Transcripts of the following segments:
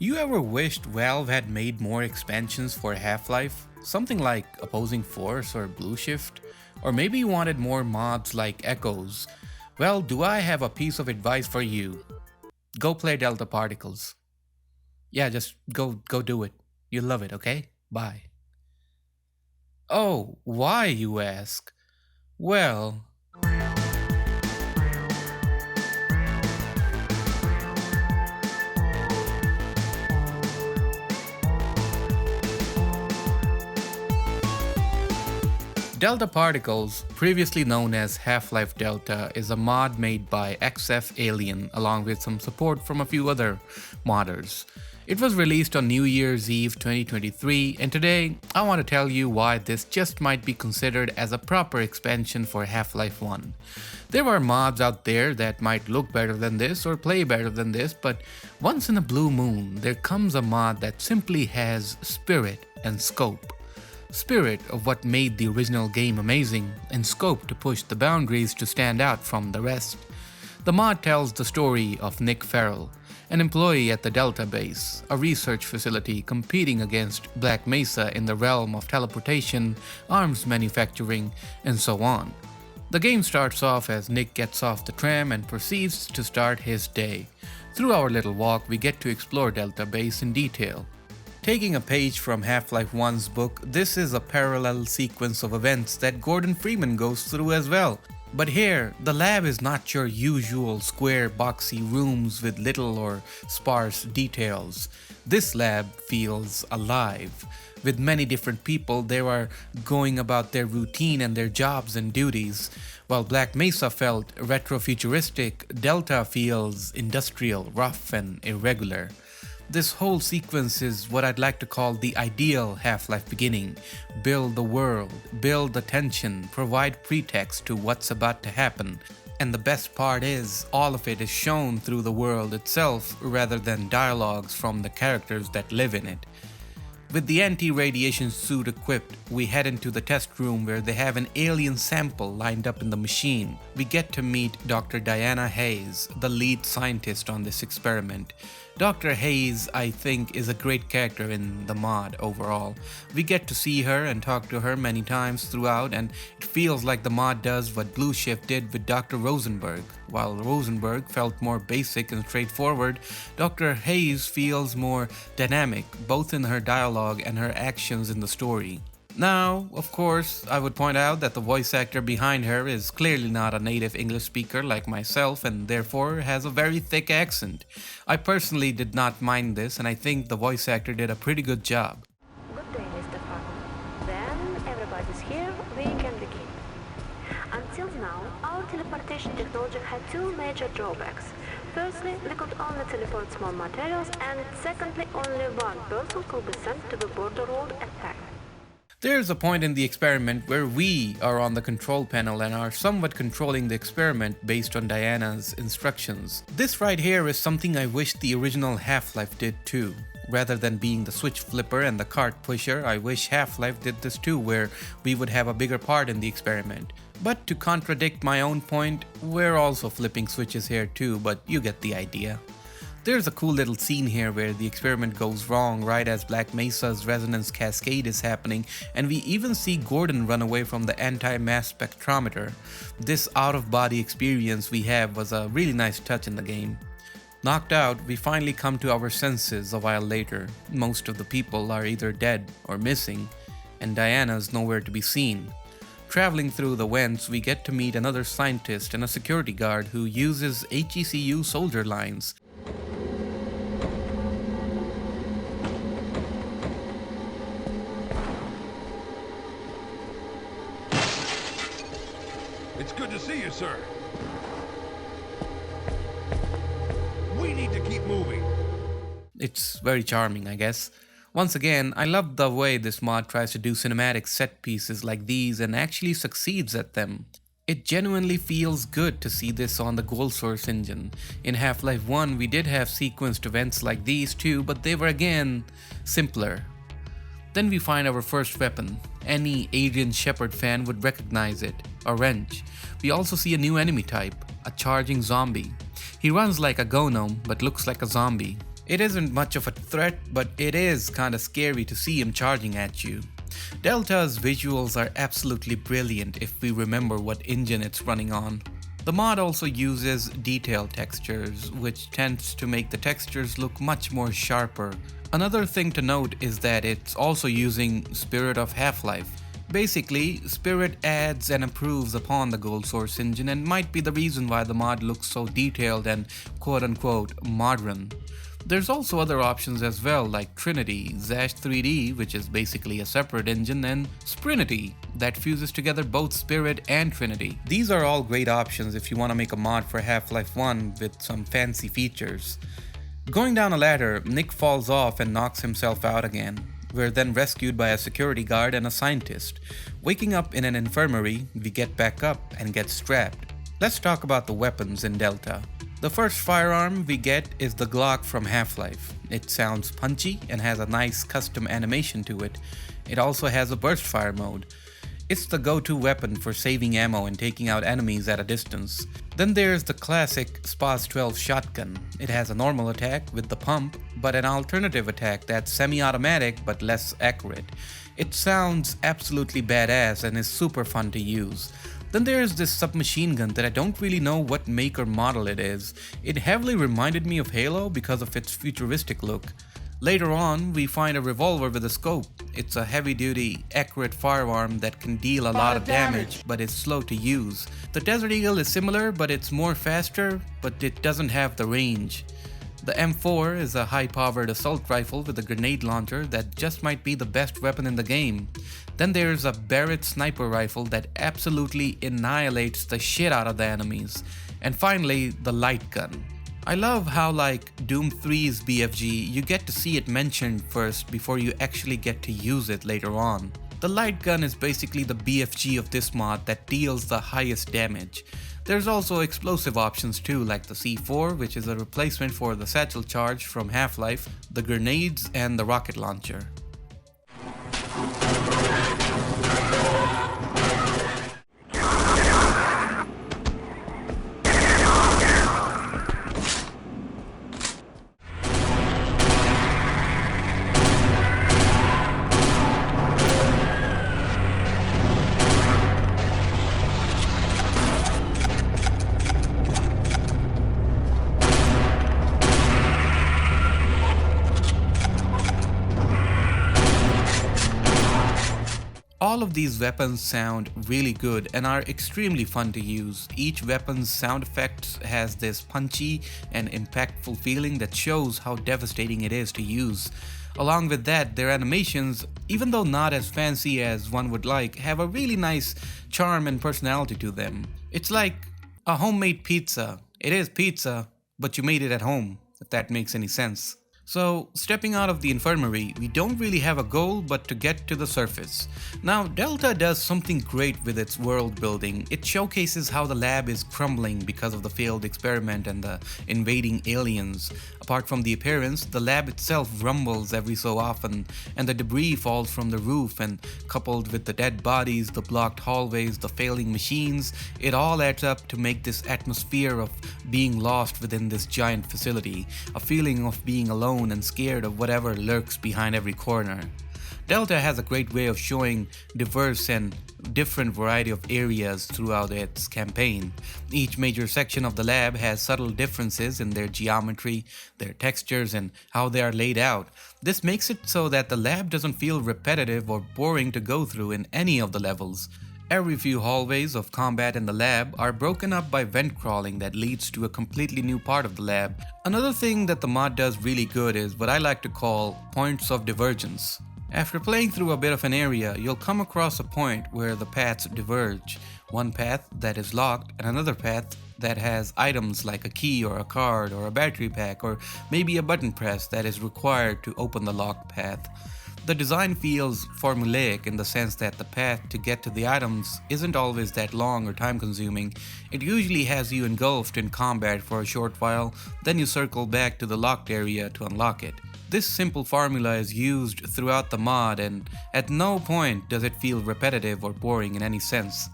You ever wished Valve had made more expansions for Half-Life? Something like Opposing Force or Blue Shift? Or maybe you wanted more mods like Echoes? Well, do I have a piece of advice for you? Go play Delta Particles. Yeah, just go do it. You'll love it, okay? Bye. Oh, why, you ask? Well, Delta Particles, previously known as Half-Life Delta, is a mod made by XF Alien along with some support from a few other modders. It was released on New Year's Eve 2023, and today I want to tell you why this just might be considered as a proper expansion for Half-Life 1. There are mods out there that might look better than this or play better than this, but once in a blue moon there comes a mod that simply has spirit and scope. Spirit of what made the original game amazing, and scope to push the boundaries to stand out from the rest. The mod tells the story of Nick Farrell, an employee at the Delta Base, a research facility competing against Black Mesa in the realm of teleportation, arms manufacturing, and so on. The game starts off as Nick gets off the tram and proceeds to start his day. Through our little walk, we get to explore Delta Base in detail. Taking a page from Half-Life 1's book, this is a parallel sequence of events that Gordon Freeman goes through as well. But here, the lab is not your usual square boxy rooms with little or sparse details. This lab feels alive. With many different people, they are going about their routine and their jobs and duties. While Black Mesa felt retro-futuristic, Delta feels industrial, rough and irregular. This whole sequence is what I'd like to call the ideal Half-Life beginning. Build the world, build the tension, provide pretext to what's about to happen. And the best part is, all of it is shown through the world itself rather than dialogues from the characters that live in it. With the anti-radiation suit equipped, we head into the test room where they have an alien sample lined up in the machine. We get to meet Dr. Diana Hayes, the lead scientist on this experiment. Dr. Hayes, I think, is a great character in the mod overall. We get to see her and talk to her many times throughout, and it feels like the mod does what Blue Shift did with Dr. Rosenberg. While Rosenberg felt more basic and straightforward, Dr. Hayes feels more dynamic, both in her dialogue and her actions in the story. Now, of course, I would point out that the voice actor behind her is clearly not a native English speaker like myself and therefore has a very thick accent. I personally did not mind this, and I think the voice actor did a pretty good job. Good day, Mr. Farmer. Then everybody's here, we can begin. Until now, our teleportation technology had two major drawbacks. Firstly, we could only teleport small materials, and secondly, only one person could be sent to the border world at a time. There's a point in the experiment where we are on the control panel and are somewhat controlling the experiment based on Diana's instructions. This right here is something I wish the original Half-Life did too. Rather than being the switch flipper and the cart pusher, I wish Half-Life did this too, where we would have a bigger part in the experiment. But to contradict my own point, we're also flipping switches here too, but you get the idea. There's a cool little scene here where the experiment goes wrong right as Black Mesa's resonance cascade is happening, and we even see Gordon run away from the anti-mass spectrometer. This out-of-body experience we have was a really nice touch in the game. Knocked out, we finally come to our senses a while later. Most of the people are either dead or missing, and Diana's nowhere to be seen. Traveling through the vents, we get to meet another scientist and a security guard who uses HECU soldier lines. It's good to see you, sir. We need to keep moving. It's very charming, I guess. Once again, I love the way this mod tries to do cinematic set pieces like these and actually succeeds at them. It genuinely feels good to see this on the Gold Source engine. In Half-Life 1, we did have sequenced events like these too, but they were again simpler. Then we find our first weapon. Any Adrian Shepard fan would recognize it, a wrench. We also see a new enemy type, a charging zombie. He runs like a gnome but looks like a zombie. It isn't much of a threat, but it is kinda scary to see him charging at you. Delta's visuals are absolutely brilliant if we remember what engine it's running on. The mod also uses detail textures, which tends to make the textures look much more sharper. Another thing to note is that it's also using Spirit of Half-Life. Basically, Spirit adds and improves upon the Gold Source engine and might be the reason why the mod looks so detailed and quote-unquote modern. There's also other options as well, like Trinity, Zash 3D, which is basically a separate engine, and Sprinity, that fuses together both Spirit and Trinity. These are all great options if you want to make a mod for Half-Life 1 with some fancy features. Going down a ladder, Nick falls off and knocks himself out again. We're then rescued by a security guard and a scientist. Waking up in an infirmary, we get back up and get strapped. Let's talk about the weapons in Delta. The first firearm we get is the Glock from Half-Life. It sounds punchy and has a nice custom animation to it. It also has a burst fire mode. It's the go-to weapon for saving ammo and taking out enemies at a distance. Then there's the classic SPAS 12 shotgun. It has a normal attack with the pump, but an alternative attack that's semi-automatic but less accurate. It sounds absolutely badass and is super fun to use. Then there's this submachine gun that I don't really know what make or model it is. It heavily reminded me of Halo because of its futuristic look. Later on, we find a revolver with a scope. It's a heavy-duty, accurate firearm that can deal a lot of damage, but is slow to use. The Desert Eagle is similar, but it's more faster, but it doesn't have the range. The M4 is a high-powered assault rifle with a grenade launcher that just might be the best weapon in the game. Then there's a Barrett sniper rifle that absolutely annihilates the shit out of the enemies. And finally, the light gun. I love how, like Doom 3's BFG, you get to see it mentioned first before you actually get to use it later on. The light gun is basically the BFG of this mod that deals the highest damage. There's also explosive options too, like the C4, which is a replacement for the satchel charge from Half-Life, the grenades, and the rocket launcher. All of these weapons sound really good and are extremely fun to use. Each weapon's sound effects has this punchy and impactful feeling that shows how devastating it is to use. Along with that, their animations, even though not as fancy as one would like, have a really nice charm and personality to them. It's like a homemade pizza. It is pizza, but you made it at home, if that makes any sense. So, stepping out of the infirmary, we don't really have a goal but to get to the surface. Now, Delta does something great with its world building. It showcases how the lab is crumbling because of the failed experiment and the invading aliens. Apart from the appearance, the lab itself rumbles every so often, and the debris falls from the roof, and coupled with the dead bodies, the blocked hallways, the failing machines, it all adds up to make this atmosphere of being lost within this giant facility, a feeling of being alone and scared of whatever lurks behind every corner. Delta has a great way of showing diverse and different variety of areas throughout its campaign. Each major section of the lab has subtle differences in their geometry, their textures, and how they are laid out. This makes it so that the lab doesn't feel repetitive or boring to go through in any of the levels. Every few hallways of combat in the lab are broken up by vent crawling that leads to a completely new part of the lab. Another thing that the mod does really good is what I like to call points of divergence. After playing through a bit of an area, you'll come across a point where the paths diverge. One path that is locked and another path that has items like a key or a card or a battery pack or maybe a button press that is required to open the locked path. The design feels formulaic in the sense that the path to get to the items isn't always that long or time consuming. It usually has you engulfed in combat for a short while, then you circle back to the locked area to unlock it. This simple formula is used throughout the mod, and at no point does it feel repetitive or boring in any sense.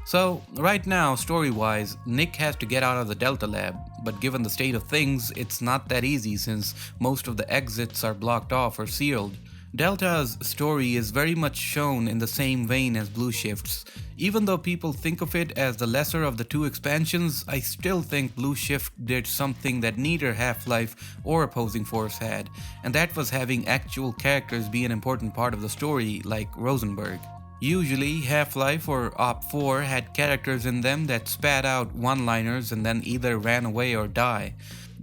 So, right now, story-wise, Nick has to get out of the Delta lab, but given the state of things, it's not that easy since most of the exits are blocked off or sealed. Delta's story is very much shown in the same vein as Blue Shift's. Even though people think of it as the lesser of the two expansions, I still think Blue Shift did something that neither Half-Life or Opposing Force had, and that was having actual characters be an important part of the story, like Rosenberg. Usually, Half-Life or OP4 had characters in them that spat out one-liners and then either ran away or die.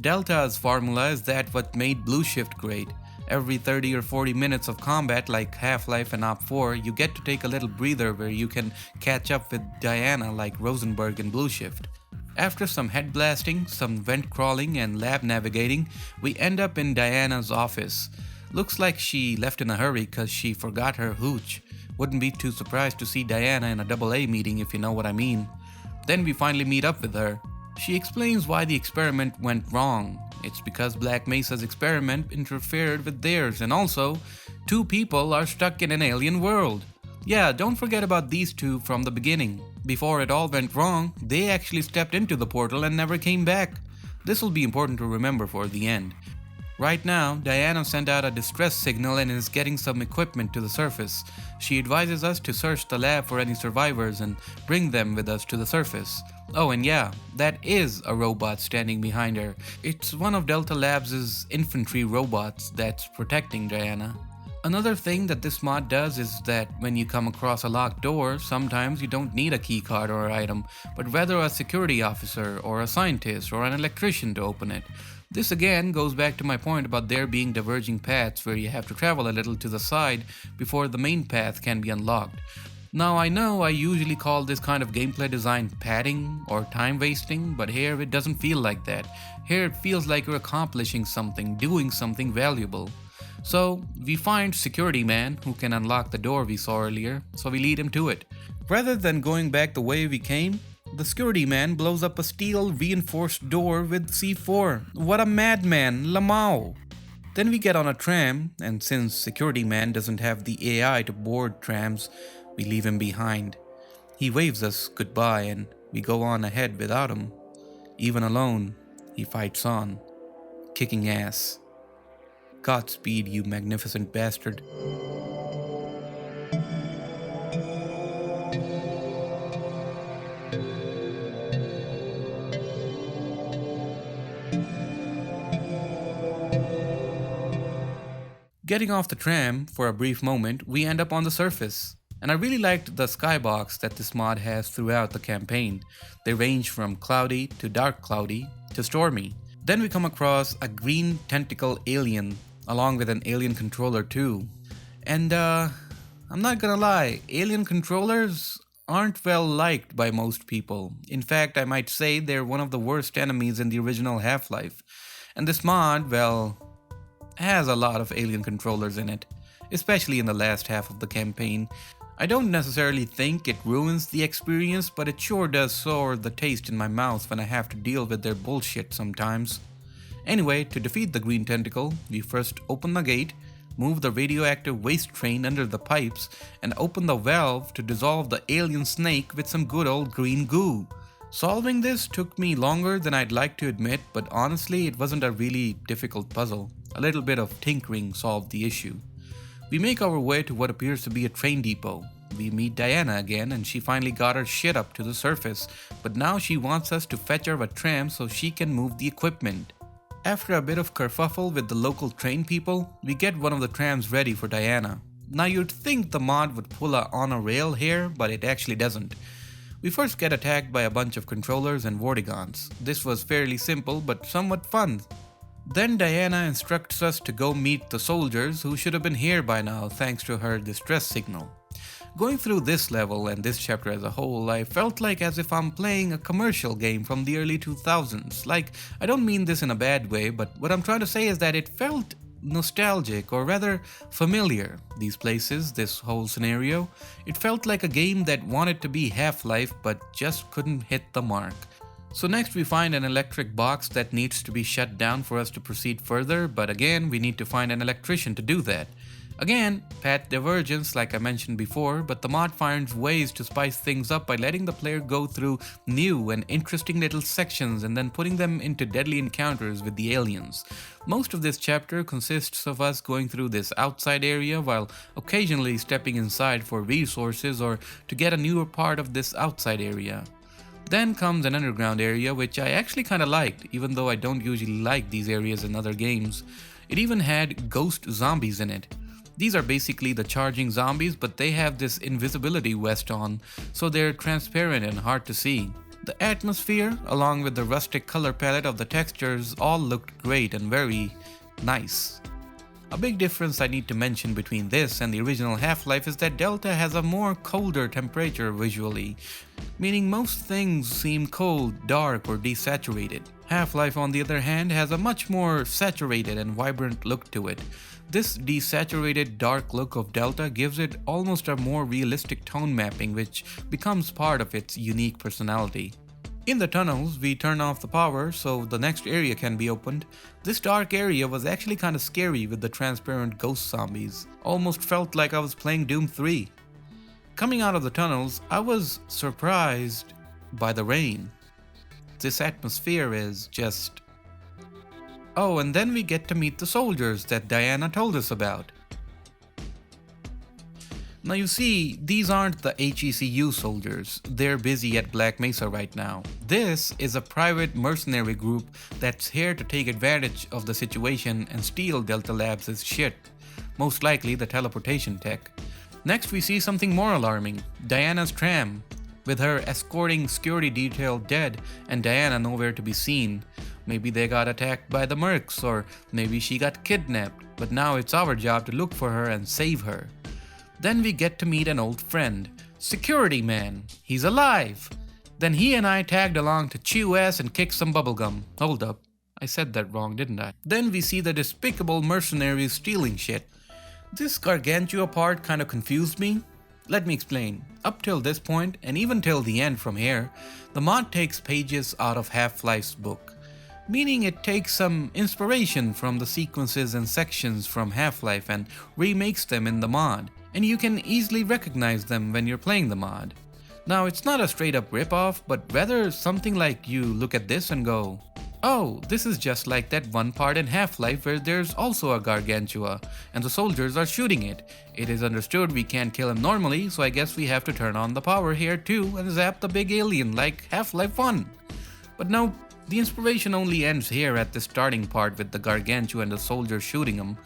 Delta's formula is that what made Blue Shift great. Every 30 or 40 minutes of combat like Half-Life and OP4, you get to take a little breather where you can catch up with Diana like Rosenberg and Blue Shift. After some head blasting, some vent crawling and lab navigating, we end up in Diana's office. Looks like she left in a hurry cause she forgot her hooch. Wouldn't be too surprised to see Diana in a AA meeting if you know what I mean. Then we finally meet up with her. She explains why the experiment went wrong. It's because Black Mesa's experiment interfered with theirs, and also, two people are stuck in an alien world. Yeah, don't forget about these two from the beginning. Before it all went wrong, they actually stepped into the portal and never came back. This will be important to remember for the end. Right now, Diana sent out a distress signal and is getting some equipment to the surface. She advises us to search the lab for any survivors and bring them with us to the surface. Oh, and yeah, that is a robot standing behind her. It's one of Delta Labs' infantry robots that's protecting Diana. Another thing that this mod does is that when you come across a locked door, sometimes you don't need a keycard or item, but rather a security officer or a scientist or an electrician to open it. This again goes back to my point about there being diverging paths where you have to travel a little to the side before the main path can be unlocked. Now I know I usually call this kind of gameplay design padding or time wasting, but here it doesn't feel like that. Here it feels like you're accomplishing something, doing something valuable. So we find Security Man who can unlock the door we saw earlier, so we lead him to it. Rather than going back the way we came, the Security Man blows up a steel reinforced door with C4. What a madman, Lamau! Then we get on a tram, and since Security Man doesn't have the AI to board trams, we leave him behind. He waves us goodbye and we go on ahead without him. Even alone, he fights on, kicking ass. Godspeed, you magnificent bastard. Getting off the tram for a brief moment, we end up on the surface. And I really liked the skybox that this mod has throughout the campaign. They range from cloudy to dark cloudy to stormy. Then we come across a green tentacle alien, along with an alien controller too. And I'm not gonna lie, alien controllers aren't well liked by most people. In fact, I might say they're one of the worst enemies in the original Half-Life. And this mod, well, has a lot of alien controllers in it, especially in the last half of the campaign. I don't necessarily think it ruins the experience, but it sure does sour the taste in my mouth when I have to deal with their bullshit sometimes. Anyway, to defeat the green tentacle, we first open the gate, move the radioactive waste train under the pipes, and open the valve to dissolve the alien snake with some good old green goo. Solving this took me longer than I'd like to admit, but honestly it wasn't a really difficult puzzle. A little bit of tinkering solved the issue. We make our way to what appears to be a train depot. We meet Diana again and she finally got her shit up to the surface, but now she wants us to fetch her a tram so she can move the equipment. After a bit of kerfuffle with the local train people, we get one of the trams ready for Diana. Now you'd think the mod would pull a on a rail here, but it actually doesn't. We first get attacked by a bunch of controllers and Vortigons. This was fairly simple but somewhat fun. Then Diana instructs us to go meet the soldiers who should have been here by now thanks to her distress signal. Going through this level and this chapter as a whole, I felt like as if I'm playing a commercial game from the early 2000s. Like, I don't mean this in a bad way, but what I'm trying to say is that it felt nostalgic, or rather familiar. These places, this whole scenario, it felt like a game that wanted to be Half-Life but just couldn't hit the mark. So next we find an electric box that needs to be shut down for us to proceed further, but again we need to find an electrician to do that. Again, path divergence like I mentioned before, but the mod finds ways to spice things up by letting the player go through new and interesting little sections and then putting them into deadly encounters with the aliens. Most of this chapter consists of us going through this outside area while occasionally stepping inside for resources or to get a newer part of this outside area. Then comes an underground area which I actually kinda liked, even though I don't usually like these areas in other games. It even had ghost zombies in it. These are basically the charging zombies, but they have this invisibility vest on, so they're transparent and hard to see. The atmosphere, along with the rustic color palette of the textures, all looked great and very nice. A big difference I need to mention between this and the original Half-Life is that Delta has a more colder temperature visually, meaning most things seem cold, dark, or desaturated. Half-Life, on the other hand, has a much more saturated and vibrant look to it. This desaturated dark look of Delta gives it almost a more realistic tone mapping, which becomes part of its unique personality. In the tunnels, we turn off the power so the next area can be opened. This dark area was actually kinda scary with the transparent ghost zombies. Almost felt like I was playing Doom 3. Coming out of the tunnels, I was surprised by the rain. This atmosphere is just... Oh, and then we get to meet the soldiers that Diana told us about. Now you see, these aren't the HECU soldiers. They're busy at Black Mesa right now. This is a private mercenary group that's here to take advantage of the situation and steal Delta Labs' shit. Most likely the teleportation tech. Next we see something more alarming. Diana's tram, with her escorting security detail dead and Diana nowhere to be seen. Maybe they got attacked by the mercs, or maybe she got kidnapped, but now it's our job to look for her and save her. Then we get to meet an old friend, Security Man. He's alive! Then he and I tagged along to chew ass and kick some bubblegum. Hold up, I said that wrong, didn't I? Then we see the despicable mercenaries stealing shit. This Gargantua part kind of confused me. Let me explain. Up till this point, and even till the end from here, the mod takes pages out of Half-Life's book. Meaning it takes some inspiration from the sequences and sections from Half-Life and remakes them in the mod, and you can easily recognize them when you're playing the mod. Now it's not a straight up ripoff, but rather something like you look at this and go, oh, this is just like that one part in Half-Life where there's also a Gargantua, and the soldiers are shooting it. It is understood we can't kill him normally, so I guess we have to turn on the power here too and zap the big alien like Half-Life 1. But no, the inspiration only ends here at the starting part with the Gargantua and the soldiers shooting him.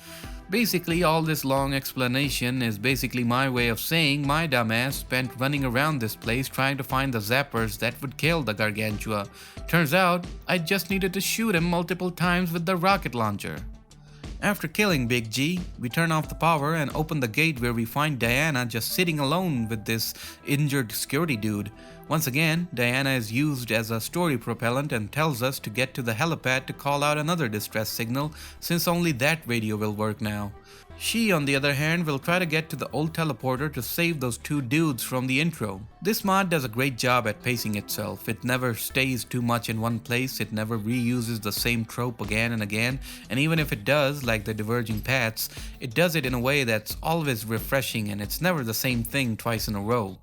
Basically, all this long explanation is basically my way of saying my dumbass spent running around this place trying to find the zappers that would kill the Gargantua. Turns out, I just needed to shoot him multiple times with the rocket launcher. After killing Big G, we turn off the power and open the gate where we find Diana just sitting alone with this injured security dude. Once again, Diana is used as a story propellant and tells us to get to the helipad to call out another distress signal, since only that radio will work now. She, on the other hand, will try to get to the old teleporter to save those two dudes from the intro. This mod does a great job at pacing itself. It never stays too much in one place, it never reuses the same trope again and again, and even if it does, like the diverging paths, it does it in a way that's always refreshing and it's never the same thing twice in a row.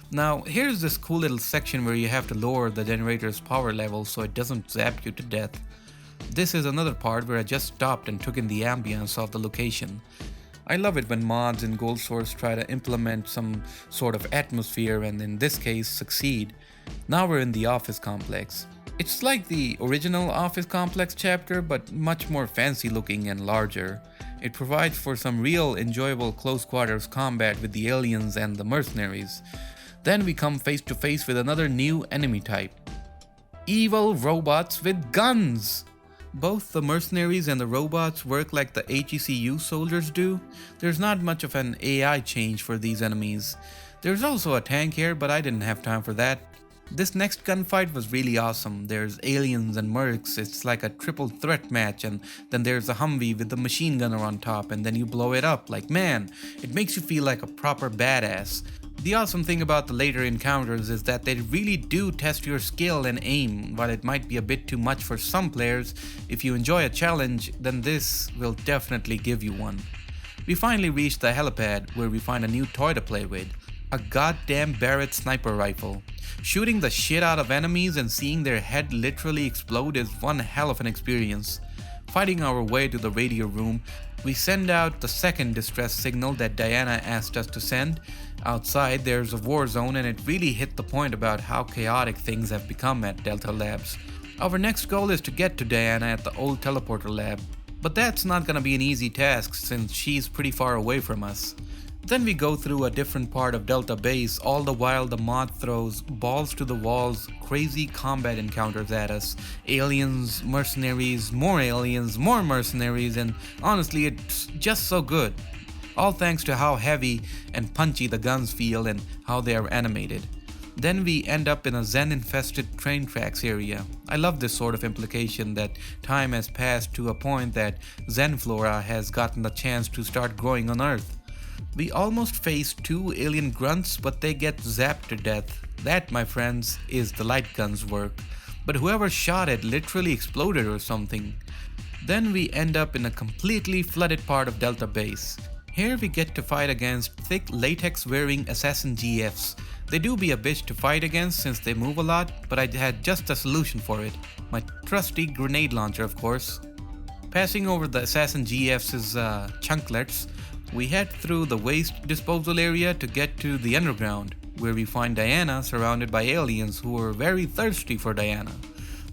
Now, here's this cool little section where you have to lower the generator's power level so it doesn't zap you to death. This is another part where I just stopped and took in the ambience of the location. I love it when mods in Gold Source try to implement some sort of atmosphere and in this case succeed. Now we're in the office complex. It's like the original office complex chapter but much more fancy looking and larger. It provides for some real enjoyable close quarters combat with the aliens and the mercenaries. Then we come face to face with another new enemy type. Evil robots with guns! Both the mercenaries and the robots work like the HECU soldiers do. There's not much of an AI change for these enemies. There's also a tank here, but I didn't have time for that. This next gunfight was really awesome. There's aliens and mercs, it's like a triple threat match, and then there's a Humvee with the machine gunner on top, and then you blow it up. Like, man, it makes you feel like a proper badass. The awesome thing about the later encounters is that they really do test your skill and aim. While it might be a bit too much for some players, if you enjoy a challenge, then this will definitely give you one. We finally reach the helipad where we find a new toy to play with, a goddamn Barrett sniper rifle. Shooting the shit out of enemies and seeing their head literally explode is one hell of an experience. Fighting our way to the radio room, we send out the second distress signal that Diana asked us to send. Outside, there's a war zone, and it really hit the point about how chaotic things have become at Delta Labs. Our next goal is to get to Diana at the old teleporter lab, but that's not gonna be an easy task since she's pretty far away from us. Then we go through a different part of Delta Base, all the while the mod throws balls to the walls, crazy combat encounters at us, aliens, mercenaries, more mercenaries, and honestly it's just so good. All thanks to how heavy and punchy the guns feel and how they are animated. Then we end up in a Xen-infested train tracks area. I love this sort of implication that time has passed to a point that Xen flora has gotten the chance to start growing on Earth. We almost face two alien grunts, but they get zapped to death. That, my friends, is the light gun's work. But whoever shot it literally exploded or something. Then we end up in a completely flooded part of Delta Base. Here we get to fight against thick latex-wearing assassin GFs. They do be a bitch to fight against since they move a lot, but I had just a solution for it. My trusty grenade launcher, of course. Passing over the assassin GF's chunklets, we head through the waste disposal area to get to the underground, where we find Diana surrounded by aliens who are very thirsty for Diana.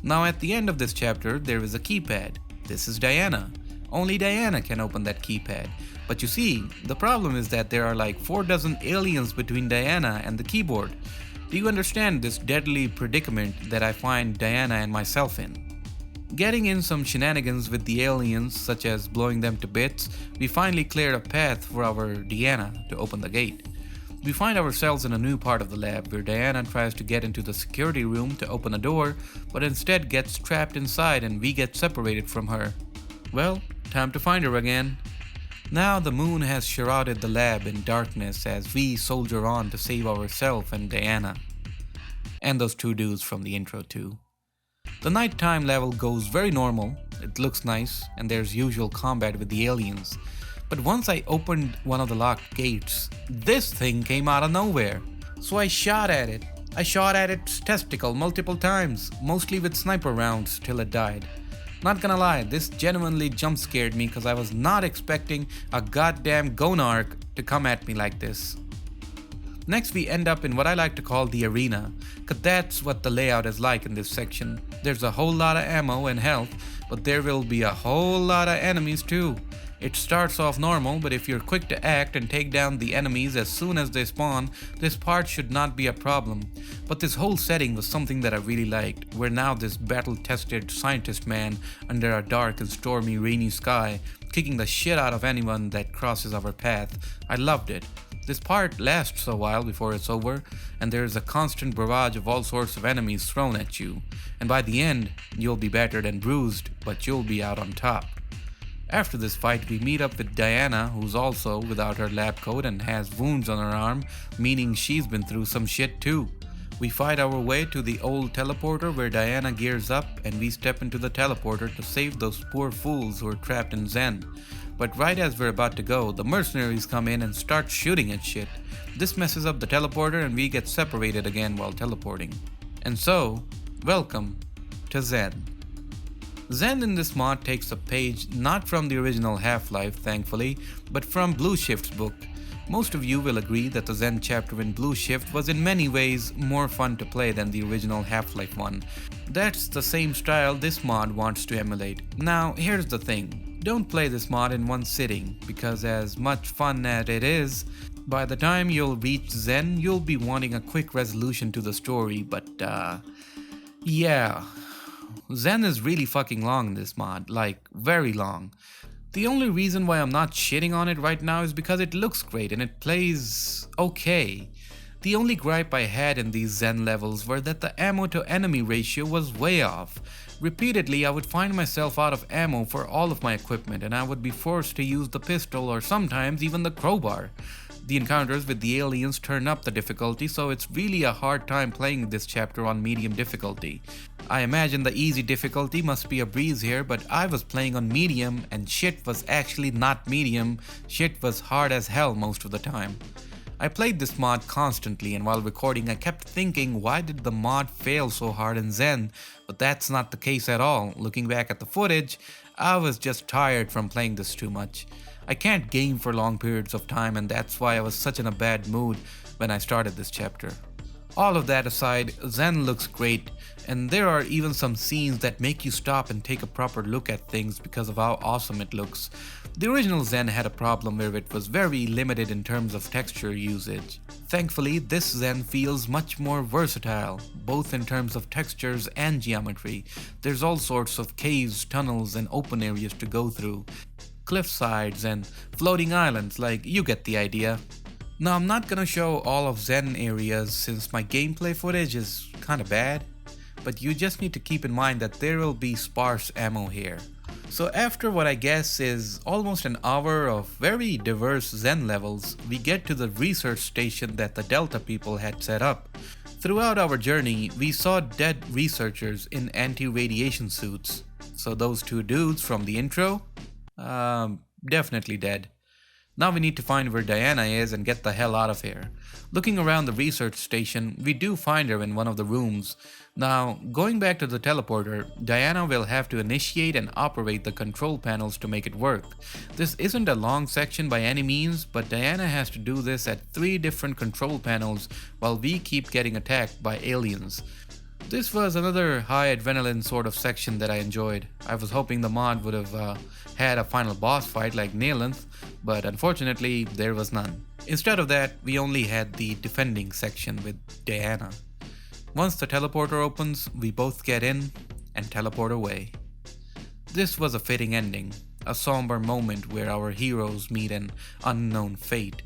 Now at the end of this chapter, there is a keypad. This is Diana. Only Diana can open that keypad. But you see, the problem is that there are like 4 dozen aliens between Diana and the keyboard. Do you understand this deadly predicament that I find Diana and myself in? Getting in some shenanigans with the aliens, such as blowing them to bits, we finally cleared a path for our Diana to open the gate. We find ourselves in a new part of the lab where Diana tries to get into the security room to open a door, but instead gets trapped inside and we get separated from her. Well, time to find her again. Now the moon has shrouded the lab in darkness as we soldier on to save ourselves and Diana. And those 2 dudes from the intro too. The nighttime level goes very normal, it looks nice, and there's usual combat with the aliens. But once I opened one of the locked gates, this thing came out of nowhere. So I shot at it. I shot at its testicle multiple times, mostly with sniper rounds till it died. Not gonna lie, this genuinely jump scared me because I was not expecting a goddamn gonarch to come at me like this. Next we end up in what I like to call the arena, cause that's what the layout is like in this section. There's a whole lot of ammo and health, but there will be a whole lot of enemies too. It starts off normal, but if you're quick to act and take down the enemies as soon as they spawn, this part should not be a problem. But this whole setting was something that I really liked. We're now this battle-tested scientist man under a dark and stormy rainy sky, kicking the shit out of anyone that crosses our path. I loved it. This part lasts a while before it's over, and there is a constant barrage of all sorts of enemies thrown at you. And by the end, you'll be battered and bruised, but you'll be out on top. After this fight, we meet up with Diana, who's also without her lab coat and has wounds on her arm, meaning she's been through some shit too. We fight our way to the old teleporter where Diana gears up and we step into the teleporter to save those poor fools who are trapped in Xen. But right as we're about to go, the mercenaries come in and start shooting at shit. This messes up the teleporter and we get separated again while teleporting. And so, welcome to Xen. Xen in this mod takes a page not from the original Half-Life, thankfully, but from Blue Shift's book. Most of you will agree that the Xen chapter in Blue Shift was in many ways more fun to play than the original Half-Life one. That's the same style this mod wants to emulate. Now, here's the thing. Don't play this mod in one sitting, because as much fun as it is, by the time you'll reach Xen, you'll be wanting a quick resolution to the story, but yeah. Xen is really fucking long in this mod, like, very long. The only reason why I'm not shitting on it right now is because it looks great and it plays okay. The only gripe I had in these Xen levels were that the ammo to enemy ratio was way off. Repeatedly, I would find myself out of ammo for all of my equipment and I would be forced to use the pistol or sometimes even the crowbar. The encounters with the aliens turn up the difficulty, so it's really a hard time playing this chapter on medium difficulty. I imagine the easy difficulty must be a breeze here, but I was playing on medium and shit was actually not medium, shit was hard as hell most of the time. I played this mod constantly, and while recording I kept thinking, why did the mod fail so hard in Zen? But that's not the case at all. Looking back at the footage, I was just tired from playing this too much. I can't game for long periods of time, and that's why I was such in a bad mood when I started this chapter. All of that aside, Zen looks great, and there are even some scenes that make you stop and take a proper look at things because of how awesome it looks. The original Zen had a problem where it was very limited in terms of texture usage. Thankfully, this Zen feels much more versatile, both in terms of textures and geometry. There's all sorts of caves, tunnels, and open areas to go through. Cliff sides and floating islands, like you get the idea. Now I'm not gonna show all of Zen areas since my gameplay footage is kinda bad, but you just need to keep in mind that there will be sparse ammo here. So after what I guess is almost an hour of very diverse Zen levels, we get to the research station that the Delta people had set up. Throughout our journey, we saw dead researchers in anti-radiation suits. So those two dudes from the intro? Definitely dead. Now we need to find where Diana is and get the hell out of here. Looking around the research station, we do find her in one of the rooms. Now, going back to the teleporter, Diana will have to initiate and operate the control panels to make it work. This isn't a long section by any means, but Diana has to do this at 3 different control panels while we keep getting attacked by aliens. This was another high adrenaline sort of section that I enjoyed. I was hoping the mod would have had a final boss fight like Nealinth, but unfortunately there was none. Instead of that, we only had the defending section with Diana. Once the teleporter opens, we both get in and teleport away. This was a fitting ending, a somber moment where our heroes meet an unknown fate.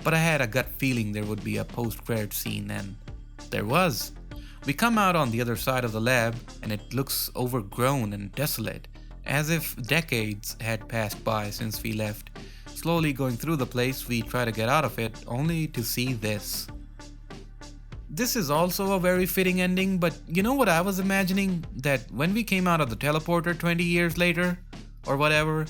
But I had a gut feeling there would be a post-credit scene, and there was. We come out on the other side of the lab, and it looks overgrown and desolate, as if decades had passed by since we left. Slowly going through the place, we try to get out of it, only to see this. This is also a very fitting ending, but you know what I was imagining? That when we came out of the teleporter 20 years later, or whatever,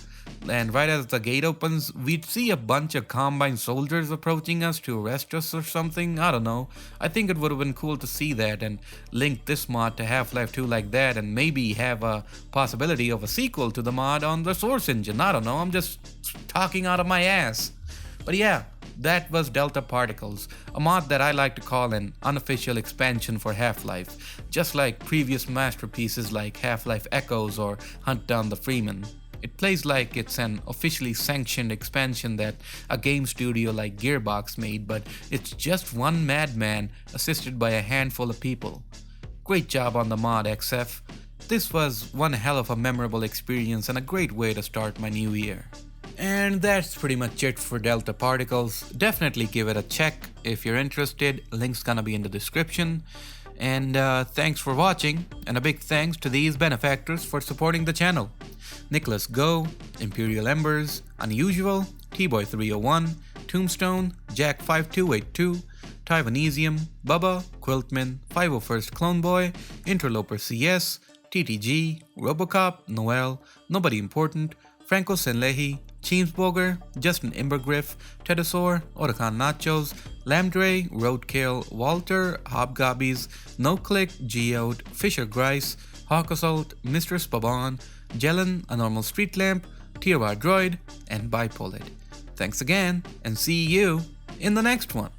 and right as the gate opens, we'd see a bunch of Combine soldiers approaching us to arrest us or something. I don't know. I think it would have been cool to see that and link this mod to Half-Life 2 like that, and maybe have a possibility of a sequel to the mod on the Source engine. I don't know. I'm just talking out of my ass. But yeah, that was Delta Particles, a mod that I like to call an unofficial expansion for Half-Life, just like previous masterpieces like Half-Life Echoes or Hunt Down the Freeman. It plays like it's an officially sanctioned expansion that a game studio like Gearbox made, but it's just one madman assisted by a handful of people. Great job on the mod, XF. This was one hell of a memorable experience and a great way to start my new year. And that's pretty much it for Delta Particles. Definitely give it a check if you're interested. Link's gonna be in the description. And thanks for watching, and a big thanks to these benefactors for supporting the channel. Nicholas Go, Imperial Embers, Unusual, T-Boy301, Tombstone, Jack5282, Taiwanesium, Bubba, Quiltman, 501st Clone Boy, Interloper CS, TTG, Robocop, Noel, Nobody Important, Franco Senlehi, Cheemsboger, Justin Imbergriff, Tedosaur, Otakan Nachos, Lambdre, Roadkill, Walter, Hobgobbies, NoClick, Geode, Fisher Grice, Hawk Assault, Mr. Spaban, Jelen, A Normal Street Lamp, Tierwar Droid, and Bipolit. Thanks again, and see you in the next one.